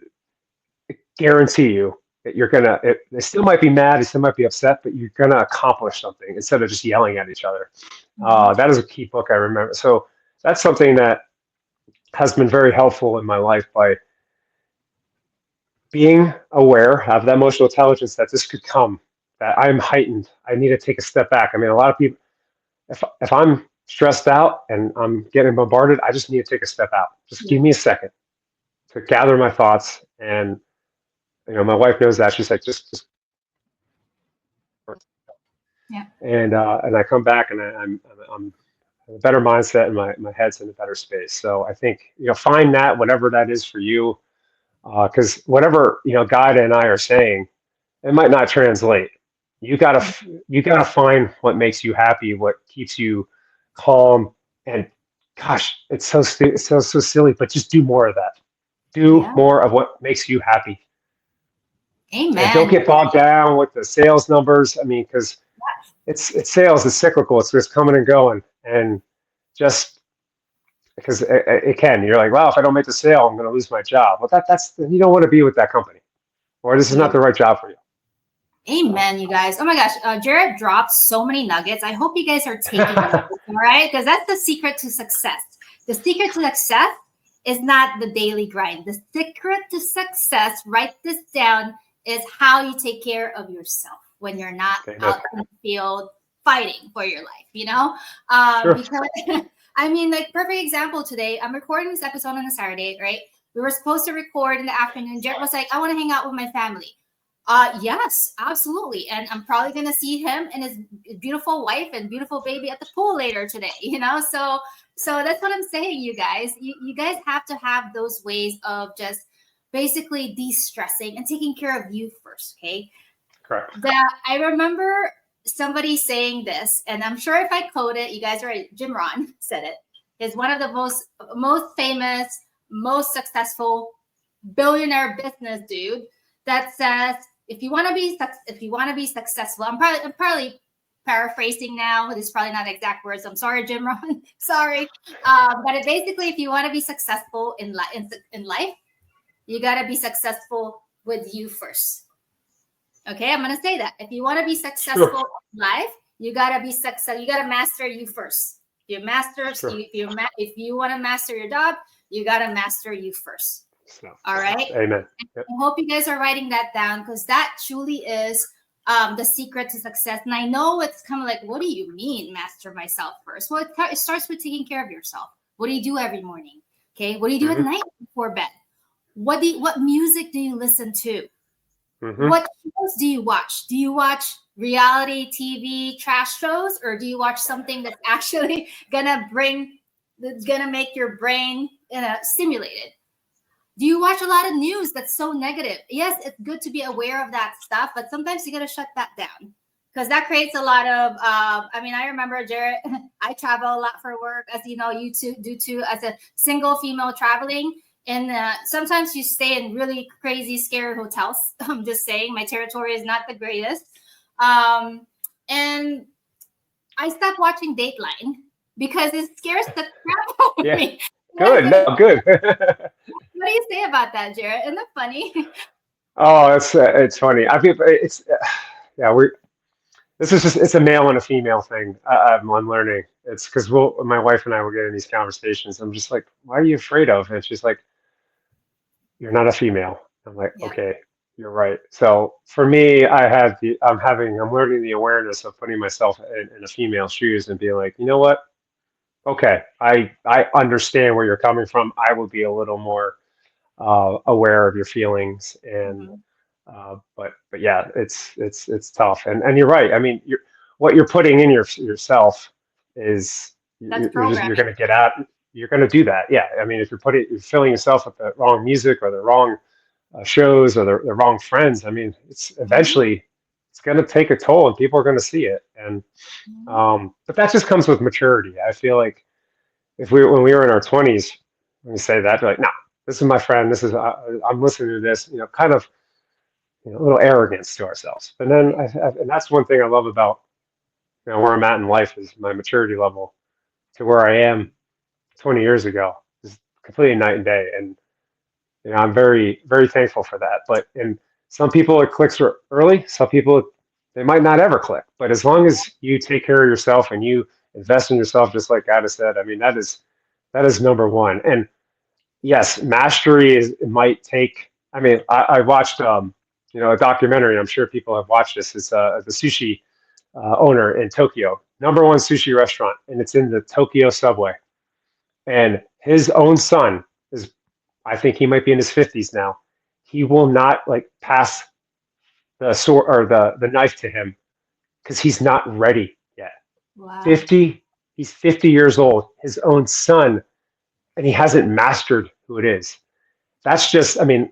guarantee you that they still might be mad, they still might be upset, but you're gonna accomplish something instead of just yelling at each other. Mhm. That is a key book I remember. So that's something that has been very helpful in my life by being aware, have that emotional intelligence that this could come, that I'm heightened. I need to take a step back. I mean, a lot of people, if I'm stressed out and I'm getting bombarded, I just need to take a step out. Just Yeah. give me a second to gather my thoughts. And my wife knows that. She's like, just Yeah. and I come back and I'm in a better mindset and my head's in a better space. So I think find that whatever that is for you, because whatever Guy and I are saying, it might not translate. You gotta find what makes you happy, what keeps you calm, and gosh, it's so silly, but just do more of that. Do Yeah. more of what makes you happy, and don't Amen. get bogged down with the sales numbers. I mean, because it's sales, it's cyclical, it's just coming and going, and just because it can, you're like, wow, if I don't make the sale, I'm going to lose my job. Well, that's you don't want to be with that company, or this is Yeah. not the right job for you. So, Amen, you guys. Oh my gosh, Jarrett dropped so many nuggets. I hope you guys are taking notes, all right? Because that's the secret to success. The secret to success is not the daily grind. The secret to success, write this down, is how you take care of yourself when you're not amen. out in the field fighting for your life, Sure. Because, I mean, like, perfect example today, I'm recording this episode on a Saturday, right? We were supposed to record in the afternoon. Jarrett was like, I want to hang out with my family. Yes, absolutely. And I'm probably gonna see him and his beautiful wife and beautiful baby at the pool later today, So that's what I'm saying, you guys. You guys have to have those ways of just basically de-stressing and taking care of you first, okay? Correct. That I remember somebody saying this, and I'm sure if I quote it, you guys are right. Jim Ron said it. Is one of the most famous, most successful billionaire business dude that says if you want to be successful, I'm probably paraphrasing now. This is probably not exact words. I'm sorry, Jim Ron. Sorry, but basically, if you want to be successful in life, you got to be successful with you first. Okay, I'm gonna say that. If you want to be Sure. successful in life, you gotta be success. You gotta master you first. Sure. If you want to master your job, you gotta master you first. So, All right. amen. Yep. I hope you guys are writing that down because that truly is the secret to success. And I know it's kind of like, what do you mean, master myself first? Well, it starts with taking care of yourself. What do you do every morning? Okay. What do you do at Mm-hmm. night before bed? What music do you listen to? Mm-hmm. What shows do you watch? Do you watch reality TV trash shows, or do you watch something that's actually that's gonna make your brain stimulated? Do you watch a lot of news that's so negative? Yes, it's good to be aware of that stuff, but sometimes you got to shut that down because that creates a lot of. I mean, I remember Jarrett. I travel a lot for work, as you know, you too do too, as a single female traveling. And sometimes you stay in really crazy, scary hotels. I'm just saying, my territory is not the greatest. And I stopped watching Dateline because it scares the crap out of Yeah. me. Good. No, good. What do you say about that, Jarrett? Isn't that funny? Oh, it's funny. I mean, yeah. This is just it's a male and a female thing. I'm learning. It's because my wife and I will get in these conversations. I'm just like, why are you afraid of? And she's like, you're not a female. I'm like, Yeah. okay, you're right. So for me, I'm learning the awareness of putting myself in a female's shoes and being like, you know what? Okay, I understand where you're coming from. I will be a little more aware of your feelings, and Mhm. but yeah, it's tough, and you're right. I mean, what you're putting in yourself is That's you're programming. going to get out. You're going to do that. Yeah. I mean, if you're filling yourself with the wrong music or the wrong shows or the wrong friends, I mean, it's Mhm. eventually it's going to take a toll, and people are going to see it. And Mhm. but that just comes with maturity. I feel like if when we were in our 20s, when we say that, they're like, "No, this is my friend. This is I'm listening to this." You know, kind of a little arrogance to ourselves. But then, and that's one thing I love about where I'm at in life is my maturity level to where I am 20 years ago is completely night and day. And I'm very very thankful for that. But and some people it clicks early. Some people they might not ever click. But as long as you take care of yourself and you invest in yourself, just like God has said, I mean that is number one. And yes, mastery is it might take. I mean, I watched a documentary. I'm sure people have watched this. It's the sushi owner in Tokyo, number one sushi restaurant, and it's in the Tokyo subway. And his own son is, I think he might be in his 50s now. He will not like pass the sword or the knife to him because he's not ready yet. Wow. 50, he's 50 years old. His own son, and he hasn't mastered who it is. That's just, I mean,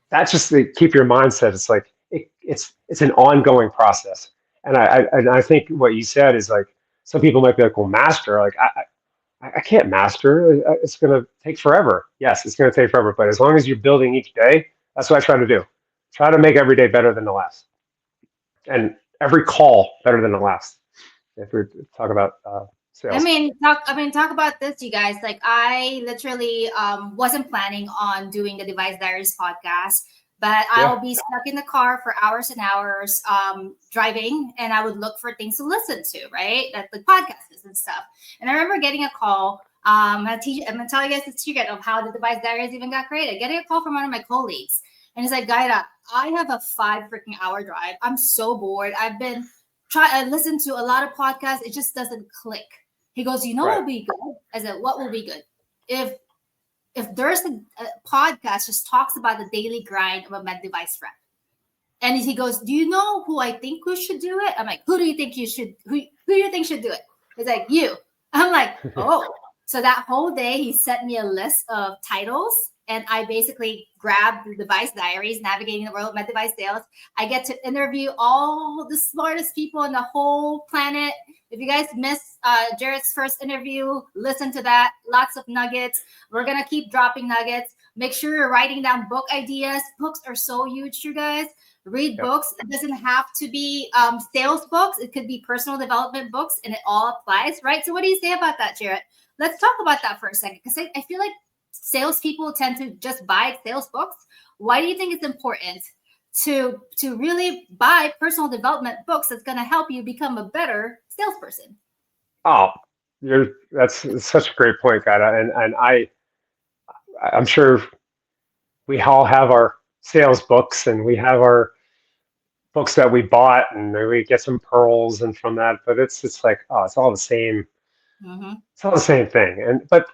that's just to keep your mindset. It's like it's an ongoing process, and I think what you said is like some people might be like, well, master, like I can't master. It's going to take forever. Yes, it's going to take forever, but as long as you're building each day, that's what I try to do. Try to make every day better than the last, and every call better than the last. If we talk about sales, Talk about this, you guys. Like, I literally wasn't planning on doing the Device Diaries podcast, but yeah, I'll be stuck in the car for hours and hours driving, and I would look for things to listen to, right? Like the podcasts and stuff. And I remember getting a call. I'm gonna tell you guys the secret of how the Device Diaries even got created. Getting a call from one of my colleagues, and he's like, "Gaida, I have a 5 freaking hour drive. I'm so bored. I listened to a lot of podcasts. It just doesn't click." He goes, "You know what right. will be good?" I said, "What will be good?" If there's a podcast just talks about the daily grind of a med device rep. And he goes, "Do you know who I think who should do it?" I'm like, "Who do you think you should who do you think should do it?" He's like, "You." I'm like, "Oh." So that whole day he sent me a list of titles, and I basically grabbed the Device Diaries, Navigating the World of Med Device Sales. I get to interview all the smartest people on the whole planet. If you guys missed Jarrett's first interview, listen to that. Lots of nuggets. We're gonna keep dropping nuggets. Make sure you're writing down book ideas. Books are so huge, you guys. Read Yep. books. It doesn't have to be sales books. It could be personal development books, and it all applies, right? So, what do you say about that, Jarrett? Let's talk about that for a second, because I feel like salespeople tend to just buy sales books. Why do you think it's important to really buy personal development books that's going to help you become a better salesperson? Oh, that's such a great point, Gada, and I'm sure we all have our sales books and we have our books that we bought and we get some pearls and from that, but it's like, oh, it's all the same. Mm-hmm. It's all the same thing. And but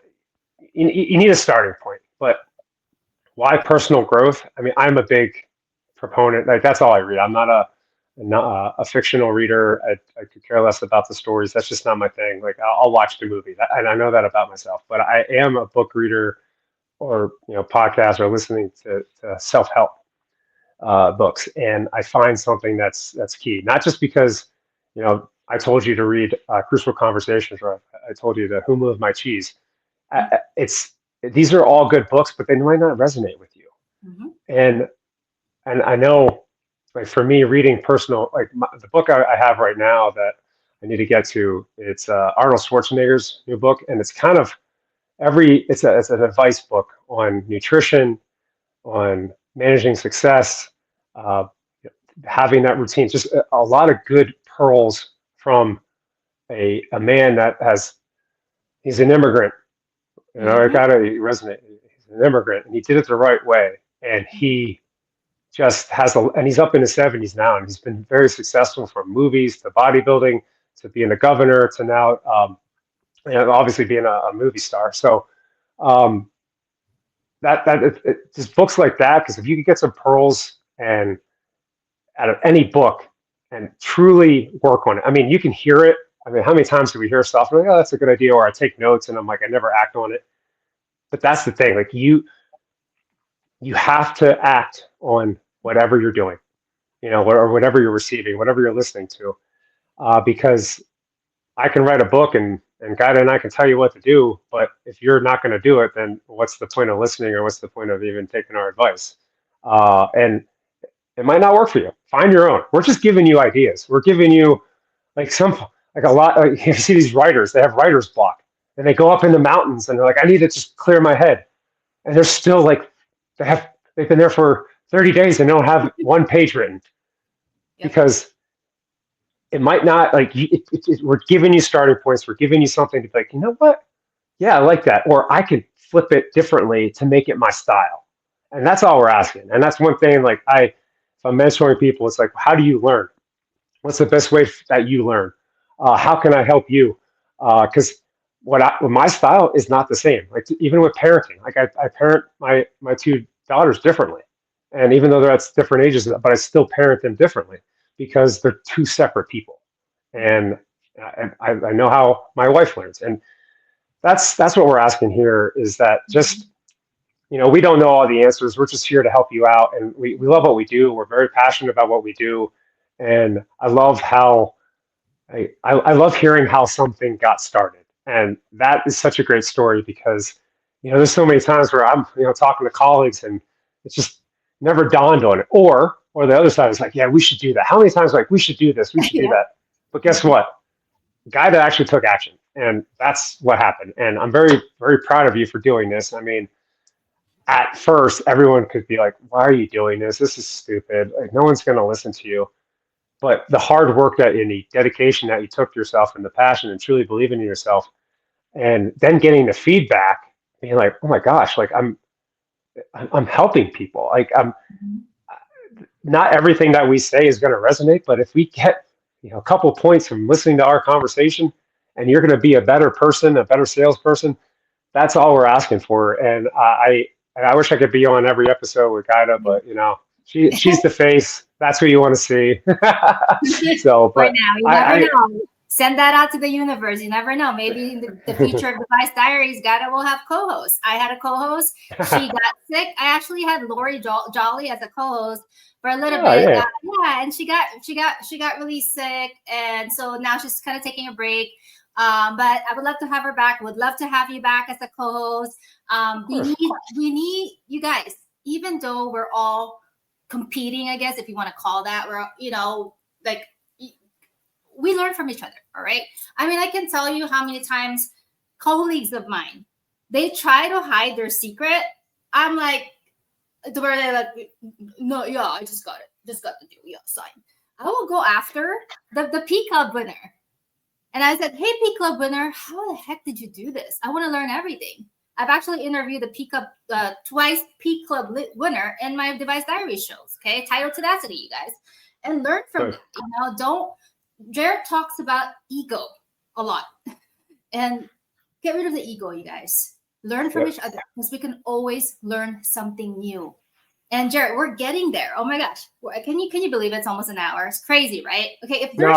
you need a starting point. But why personal growth? I mean, I'm a big proponent. Like that's all I read. I'm not a fictional reader. I could care less about the stories. That's just not my thing. Like I'll watch the movie, and I know that about myself. But I am a book reader, or podcast, or listening to self help books, and I find something that's key. Not just because I told you to read Crucial Conversations, or I told you to Who Moved My Cheese. It's these are all good books, but they might not resonate with you. Mm-hmm. And I know, like for me, reading personal, like the book I have right now that I need to get to, it's Arnold Schwarzenegger's new book, and it's kind of it's an advice book on nutrition, on managing success, uh, having that routine, just a lot of good pearls from a man that has he's an immigrant. I Mm-hmm. gotta resonate. an immigrant, and he did it the right way. And he just and he's up in his 70s now, and he's been very successful from movies to bodybuilding to being a governor to now, obviously being a movie star. So um, just books like that, because if you could get some pearls and out of any book and truly work on it. I mean, you can hear it. I mean, how many times do we hear stuff and like, oh, that's a good idea, or I take notes and I'm like, I never act on it. But that's the thing. Like you have to act on whatever you're doing, or whatever you're receiving, whatever you're listening to, because I can write a book and Guida and I can tell you what to do, but if you're not going to do it, then what's the point of listening, or what's the point of even taking our advice? And it might not work for you. Find your own. We're just giving you ideas. We're giving you like a lot. Like, you see these writers, they have writer's block, and they go up in the mountains and they're like, I need to just clear my head, and they're still like, they've been there for 30 days and don't have one page written because it might not like we're giving you starting points. We're giving you something to be like, you know what? Yeah, I like that. Or I could flip it differently to make it my style. And that's all we're asking. And that's one thing, like if I'm mentoring people, it's like, how do you learn? What's the best way that you learn? How can I help you? Because my style is not the same. Like even with parenting, like I parent my two daughters differently. And even though they're at different ages, but I still parent them differently because they're two separate people. And I know how my wife learns. And that's what we're asking here is that just, we don't know all the answers. We're just here to help you out. And we love what we do. We're very passionate about what we do. And I love how I love hearing how something got started. And that is such a great story because, there's so many times where I'm, talking to colleagues and it's just never dawned on it. Or the other side is like, yeah, we should do that. How many times like, we should do this, we should do that. But guess what? Guy that actually took action. And that's what happened. And I'm very, very proud of you for doing this. I mean, at first, everyone could be like, why are you doing this? This is stupid. Like, no one's going to listen to you. But the hard work that and the dedication that you took to yourself and the passion and truly believing in yourself, and then getting the feedback, being like, oh my gosh, like I'm helping people. Like not everything that we say is going to resonate, but if we get a couple points from listening to our conversation, and you're going to be a better person, a better salesperson, that's all we're asking for. And I wish I could be on every episode with Gaida, but she's the face. That's who you want to see. So, but right now, you never know. Send that out to the universe. You never know. Maybe in the future of Device Diaries, Gaida will have co-hosts. I had a co-host. She got sick. I actually had Lori Jolly as a co-host for a little bit. Yeah, and she got really sick, and so now she's kind of taking a break. But I would love to have her back. Would love to have you back as a co-host. We need you guys, even though we're all competing, I guess, if you want to call that. We're, like, we learn from each other. All right. I mean, I can tell you how many times colleagues of mine, they try to hide their secret. I'm like, where they're like, no, yeah, I just got it. Just got the deal. Yeah, sign. I will go after the P Club winner. And I said, hey, P Club winner, how the heck did you do this? I want to learn everything. I've actually interviewed the P Club twice P Club winner in my Device Diaries shows. Okay, title tenacity, you guys, and learn from that. Don't. Jarrett talks about ego a lot, and get rid of the ego, you guys. Learn from each other because we can always learn something new. And Jarrett, we're getting there. Oh my gosh, can you believe it's almost an hour? It's crazy, right? Okay, if there's,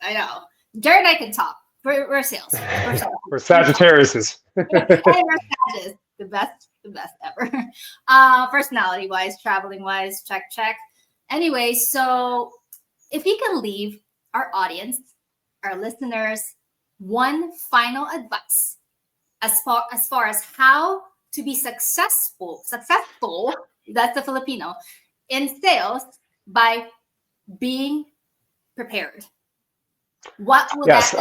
I know. Jarrett and I can talk. We're sales. We're Sagittariuses. We're Sagittarius. The best ever. Personality-wise, traveling-wise, check. Anyway, so if you can leave our audience, our listeners, one final advice as far as how to be successful, that's the Filipino, in sales by being prepared. What would that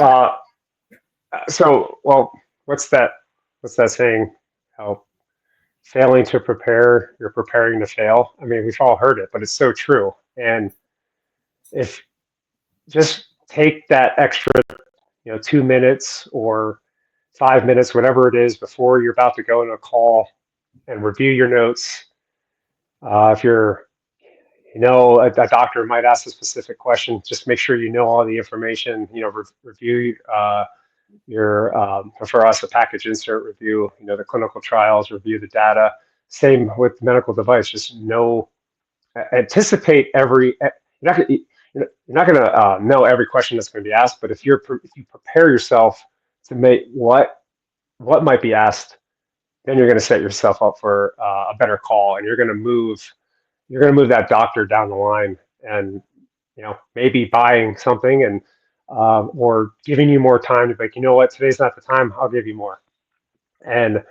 what's that saying? How failing to prepare, you're preparing to fail. I mean, we've all heard it, but it's so true. And if just take that extra, 2 minutes or 5 minutes, whatever it is, before you're about to go into a call, and review your notes. If you're, a doctor might ask a specific question, just make sure you know all the information. Review your, for us, a package insert review, the clinical trials, review the data. Same with medical device, just anticipate you're not gonna, you're not going to know every question that's going to be asked, but if you prepare yourself to make what might be asked, then you're going to set yourself up for a better call, and you're going to move that doctor down the line, and maybe buying something, and or giving you more time to be like, what, today's not the time, I'll give you more. And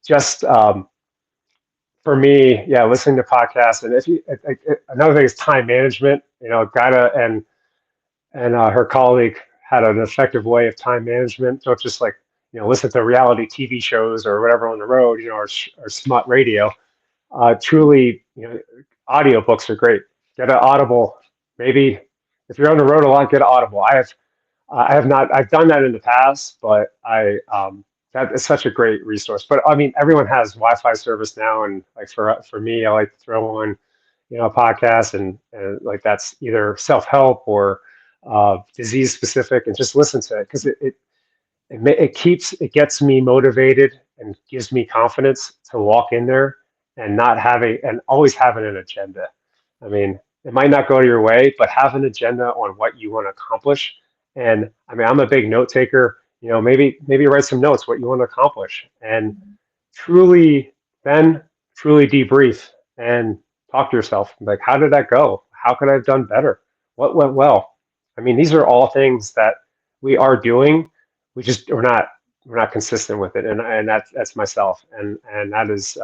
just for me, yeah, listening to podcasts, and if you another thing is time management. Gotta and her colleague had an effective way of time management. Don't just like listen to reality TV shows or whatever on the road, or smut radio. Truly, audiobooks are great. Get an Audible. Maybe if you're on the road a lot, get an Audible. I have not. I've done that in the past, but that is such a great resource. But I mean, everyone has Wi-Fi service now, and like for me, I like to throw on a podcast, and like that's either self-help or disease specific, and just listen to it because it gets me motivated and gives me confidence to walk in there and not having and always having an agenda. I mean, it might not go your way, but have an agenda on what you want to accomplish. And I mean, I'm a big note taker. Maybe write some notes what you want to accomplish, and truly then truly debrief and talk to yourself like, how did that go? How could I have done better? What went well? I mean, these are all things that we are doing. We're not consistent with it, and that's myself, and that is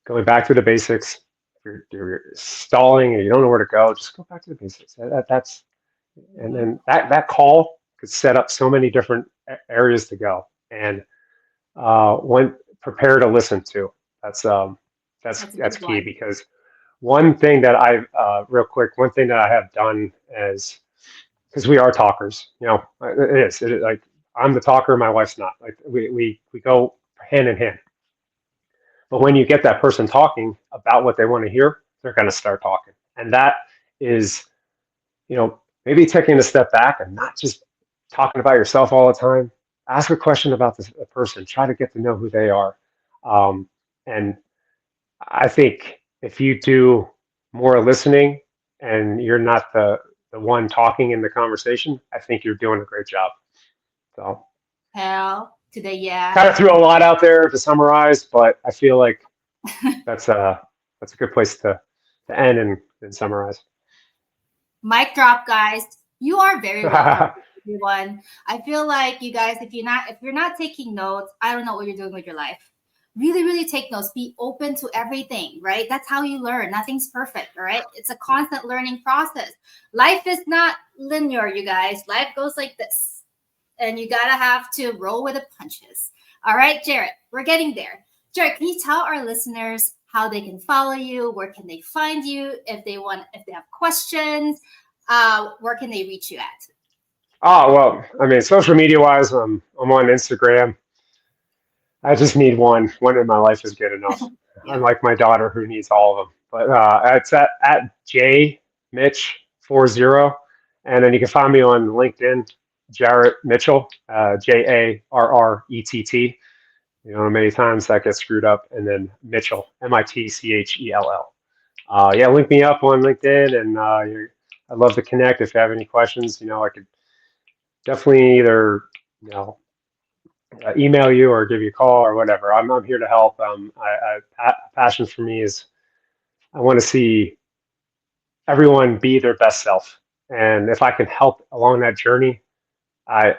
going back to the basics. If you're stalling and you don't know where to go, just go back to the basics. That's and then that call could set up so many different areas to go, and when prepare to listen to. That's key, because one thing that real quick, one thing that I have done is, because we are talkers, it is like I'm the talker, my wife's not. Like we go hand in hand. But when you get that person talking about what they want to hear, they're going to start talking, and that is, maybe taking a step back and not just talking about yourself all the time. Ask a question about the person. Try to get to know who they are, and I think if you do more listening and you're not the one talking in the conversation, I think you're doing a great job. So, Hell to the yeah. kind of threw a lot out there to summarize, but I feel like that's a good place to end and summarize. Mic drop, guys. You are very welcome, everyone. I feel like you guys, if you're not taking notes, I don't know what you're doing with your life. Really, really take notes. Be open to everything, right? That's how you learn. Nothing's perfect, all right? It's a constant learning process. Life is not linear, you guys. Life goes like this, and you gotta have to roll with the punches. All right, Jarrett, we're getting there. Jarrett, can you tell our listeners how they can follow you? Where can they find you if they have questions? Where can they reach you at? Oh, well, I mean, social media wise, I'm on Instagram. I just need one. One in my life is good enough. Yeah. Unlike my daughter, who needs all of them. But it's at jmitch40, and then you can find me on LinkedIn, Jarrett Mitchell, Jarrett. Many times that gets screwed up, and then Mitchell, Mitchell. Yeah, link me up on LinkedIn, and I'd love to connect. If you have any questions, I could definitely either email you or give you a call or whatever. I'm here to help. Passion for me is I want to see everyone be their best self, and if I can help along that journey, I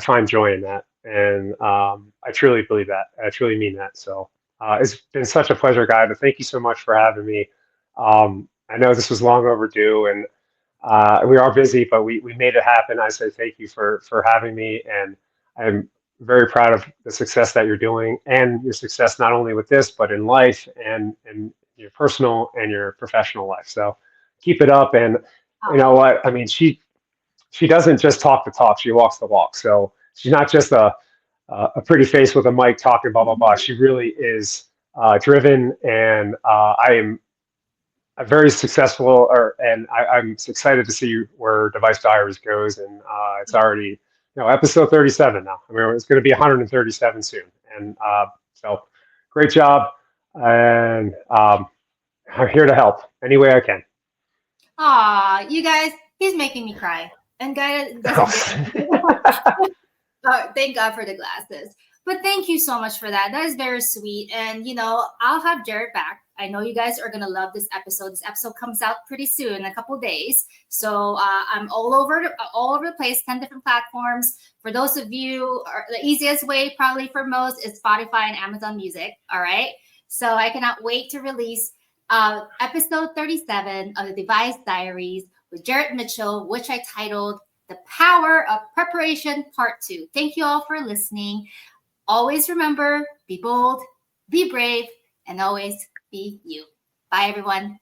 find joy in that, and I truly believe that. I truly mean that. So it's been such a pleasure, guy. But thank you so much for having me. I know this was long overdue, and we are busy, but we made it happen. I say thank you for having me, and I'm very proud of the success that you're doing, and your success not only with this, but in life and your personal and your professional life. So keep it up. And you know what? I mean, she doesn't just talk the talk; she walks the walk. So she's not just a a pretty face with a mic talking blah blah blah. She really is driven, and I'm very successful, and I'm excited to see where Device Diaries goes, and it's already episode 37 now. I mean, it's going to be 137 soon, and so great job, and I'm here to help any way I can. Aw, you guys, he's making me cry. And guys, thank God for the glasses. But thank you so much for that. That is very sweet. And I'll have Jarrett back. I know you guys are gonna love this episode. This episode comes out pretty soon, in a couple days. So I'm all over the place, 10 different platforms. For those of you, the easiest way probably for most is Spotify and Amazon Music. All right. So I cannot wait to release episode 37 of the Device Diaries with Jarrett Mitchell, which I titled The Power of Preparation Part 2. Thank you all for listening. Always remember, be bold, be brave, and always be you. Bye, everyone.